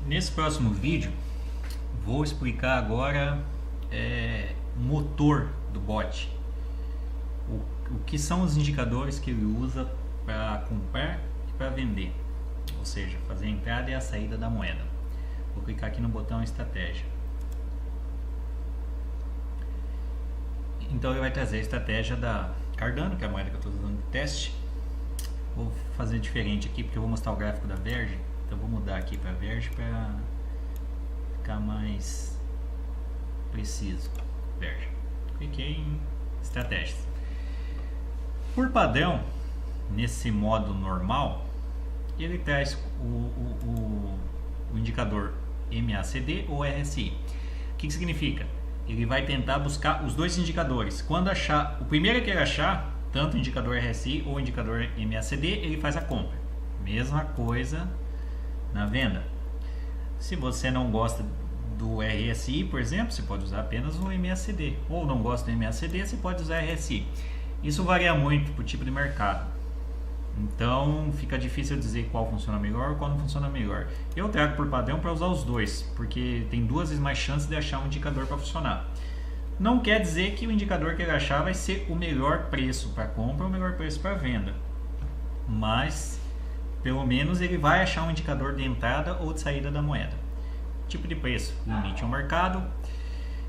Nesse próximo vídeo vou explicar agora o motor do bot, o que são os indicadores que ele usa para comprar e para vender, ou seja, fazer a entrada e a saída da moeda. Vou clicar aqui no botão estratégia. Então ele vai trazer a estratégia da Cardano, que é a moeda que eu estou usando de teste. Vou fazer diferente aqui porque eu vou mostrar o gráfico da Verge. Então vou mudar aqui para Verge para ficar mais preciso. Verge. Cliquei em estratégias. Por padrão, nesse modo normal, ele traz o indicador MACD ou RSI. O que significa? Ele vai tentar buscar os dois indicadores. Quando achar, o primeiro que ele achar, tanto o indicador RSI ou o indicador MACD, ele faz a compra. Mesma coisa na venda. Se você não gosta do RSI, por exemplo, você pode usar apenas o MACD. Ou não gosta do MACD, você pode usar RSI. Isso varia muito por tipo de mercado. Então fica difícil dizer qual funciona melhor ou qual não funciona melhor. Eu trago por padrão para usar os dois, porque tem duas vezes mais chances de achar um indicador para funcionar. Não quer dizer que o indicador que ele achar vai ser o melhor preço para compra ou o melhor preço para venda, mas pelo menos ele vai achar um indicador de entrada ou de saída da moeda. Tipo de preço, limite ao mercado.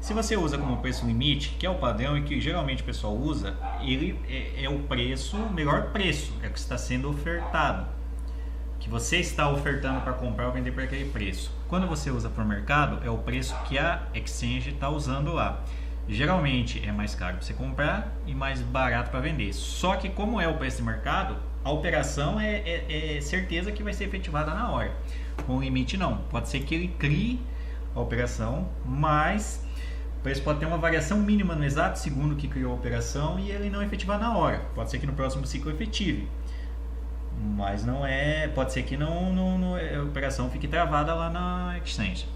Se você usa como preço limite, que é o padrão e que geralmente o pessoal usa, ele é o preço, o melhor preço, é o que está sendo ofertado, que você está ofertando para comprar ou vender por aquele preço. Quando você usa por mercado, é o preço que a exchange está usando lá. Geralmente é mais caro para você comprar e mais barato para vender. Só que como é o preço de mercado, a operação é certeza que vai ser efetivada na hora. Com o limite não. Pode ser que ele crie a operação, mas o preço pode ter uma variação mínima no exato segundo que criou a operação e ele não efetivar na hora. Pode ser que no próximo ciclo efetive. Mas não é. Pode ser que a operação fique travada lá na exchange.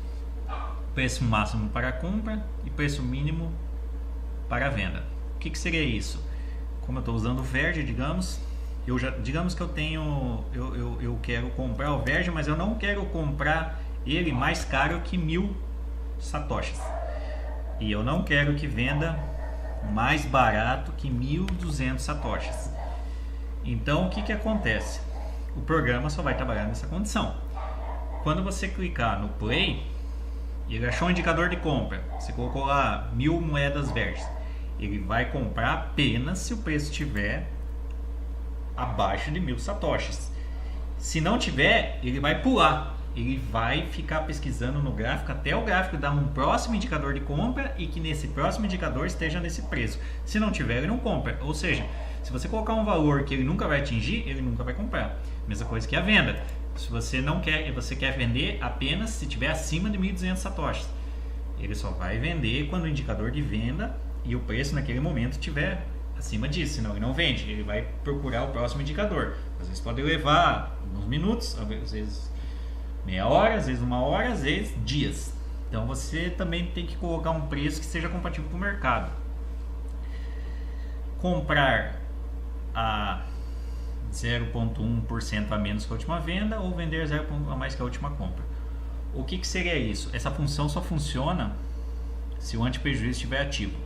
Preço máximo para a compra e preço mínimo para a venda. O que seria isso? Como eu estou usando o Verge, digamos que eu tenho, eu quero comprar o Verge, mas eu não quero comprar ele mais caro que 1000 satoshis. E eu não quero que venda mais barato que 1200 satoshis. Então o que acontece? O programa só vai trabalhar nessa condição. Quando você clicar no Play, ele achou um indicador de compra. Você colocou lá 1000 moedas Verge. Ele vai comprar apenas se o preço estiver abaixo de 1000 satoshis. Se não tiver, ele vai pular. Ele vai ficar pesquisando no gráfico até o gráfico dar um próximo indicador de compra e que nesse próximo indicador esteja nesse preço. Se não tiver, ele não compra. Ou seja, se você colocar um valor que ele nunca vai atingir, ele nunca vai comprar. Mesma coisa que a venda. Se você não quer, você quer vender apenas se tiver acima de 1200 satoshis. Ele só vai vender quando o indicador de venda e o preço naquele momento estiver acima disso, senão ele não vende. Ele vai procurar o próximo indicador. Às vezes pode levar alguns minutos, às vezes meia hora, às vezes uma hora, às vezes dias. Então você também tem que colocar um preço que seja compatível com o mercado. Comprar a 0,1% a menos que a última venda ou vender 0,1% a mais que a última compra. O que seria isso? Essa função só funciona se o anti-prejuízo estiver ativo.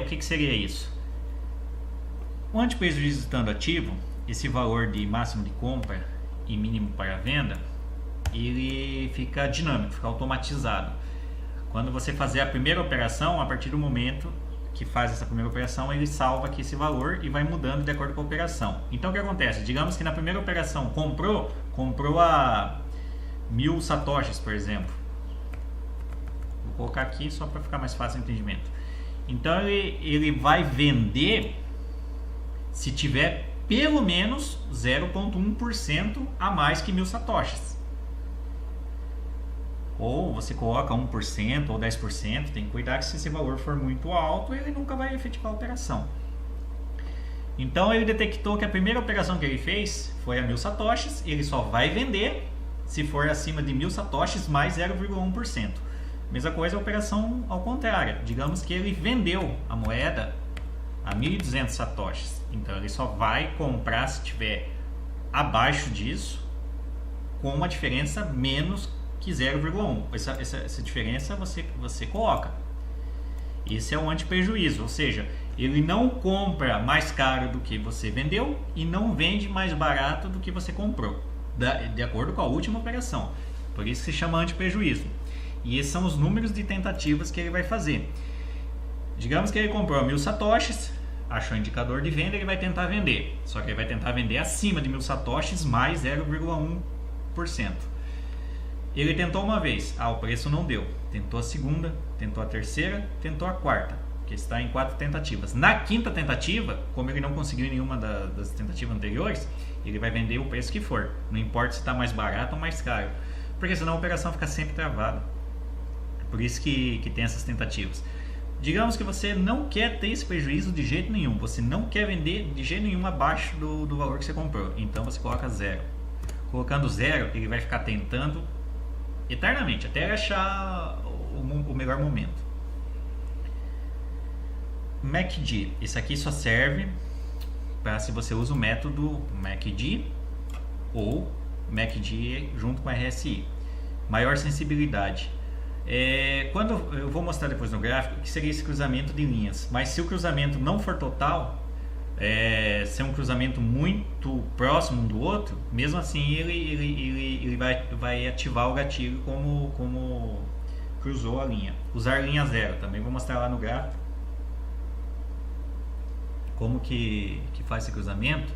O que seria isso? O anti-prejuízo estando ativo, esse valor de máximo de compra e mínimo para venda, ele fica dinâmico, fica automatizado. Quando você fazer a primeira operação, a partir do momento que faz essa primeira operação, ele salva aqui esse valor e vai mudando de acordo com a operação. Então o que acontece? Digamos que na primeira operação comprou a 1000 satoshis, por exemplo. Vou colocar aqui só para ficar mais fácil o entendimento. Então ele vai vender se tiver pelo menos 0,1% a mais que 1000 satoshis. Ou você coloca 1% ou 10%, tem que cuidar que se esse valor for muito alto, ele nunca vai efetivar a operação. Então ele detectou que a primeira operação que ele fez foi a 1000 satoshis, ele só vai vender se for acima de 1000 satoshis mais 0,1%. Mesma coisa a operação ao contrário. Digamos que ele vendeu a moeda a 1.200 satoshis. Então ele só vai comprar se tiver abaixo disso com uma diferença menos que 0,1. Essa diferença você coloca. Esse é o antiprejuízo, ou seja, ele não compra mais caro do que você vendeu e não vende mais barato do que você comprou, de acordo com a última operação. Por isso se chama antiprejuízo. E esses são os números de tentativas que ele vai fazer. Digamos que ele comprou 1000 satoshis, achou o indicador de venda, ele vai tentar vender. Só que ele vai tentar vender acima de 1000 satoshis mais 0,1%. Ele tentou uma vez, o preço não deu. Tentou a segunda, tentou a terceira, tentou a quarta, que está em 4 tentativas. Na quinta tentativa, como ele não conseguiu nenhuma das tentativas anteriores, ele vai vender o preço que for. Não importa se está mais barato ou mais caro, porque senão a operação fica sempre travada. Por isso que tem essas tentativas. Digamos que você não quer ter esse prejuízo de jeito nenhum. Você não quer vender de jeito nenhum abaixo do valor que você comprou. Então você coloca 0. Colocando 0, ele vai ficar tentando eternamente, até achar o melhor momento. MACD. Esse aqui só serve para se você usa o método MACD ou MACD junto com a RSI. Maior sensibilidade. Quando eu vou mostrar depois no gráfico que seria esse cruzamento de linhas, mas se o cruzamento não for total, se é um cruzamento muito próximo um do outro, mesmo assim ele vai ativar o gatilho como cruzou a linha. Usar linha 0, também vou mostrar lá no gráfico como que faz esse cruzamento,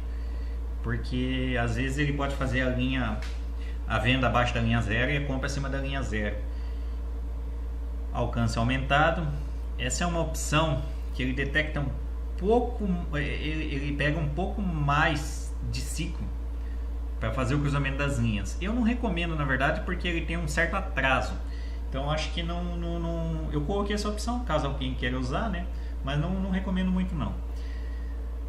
porque às vezes ele pode fazer a venda abaixo da linha 0 e a compra acima da linha 0. Alcance aumentado. Essa é uma opção que ele detecta um pouco, ele pega um pouco mais de ciclo para fazer o cruzamento das linhas. Eu não recomendo, na verdade, porque ele tem um certo atraso. Então acho que não eu coloquei essa opção caso alguém queira usar, né? Mas não recomendo muito não.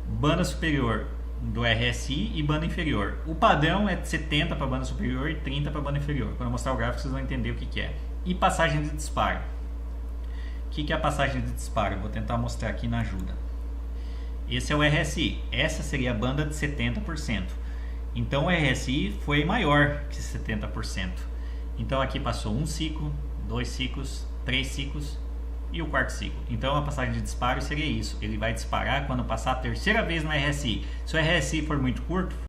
Banda superior do RSI e banda inferior. O padrão é 70 para banda superior e 30 para banda inferior. Quando eu mostrar o gráfico vocês vão entender o que é. E passagem de disparo. O que é a passagem de disparo? Vou tentar mostrar aqui na ajuda. Esse é o RSI. Essa seria a banda de 70%. Então o RSI foi maior que 70%. Então aqui passou um ciclo, 2 ciclos, 3 ciclos e o quarto ciclo. Então a passagem de disparo seria isso. Ele vai disparar quando passar a terceira vez no RSI. Se o RSI for muito curto,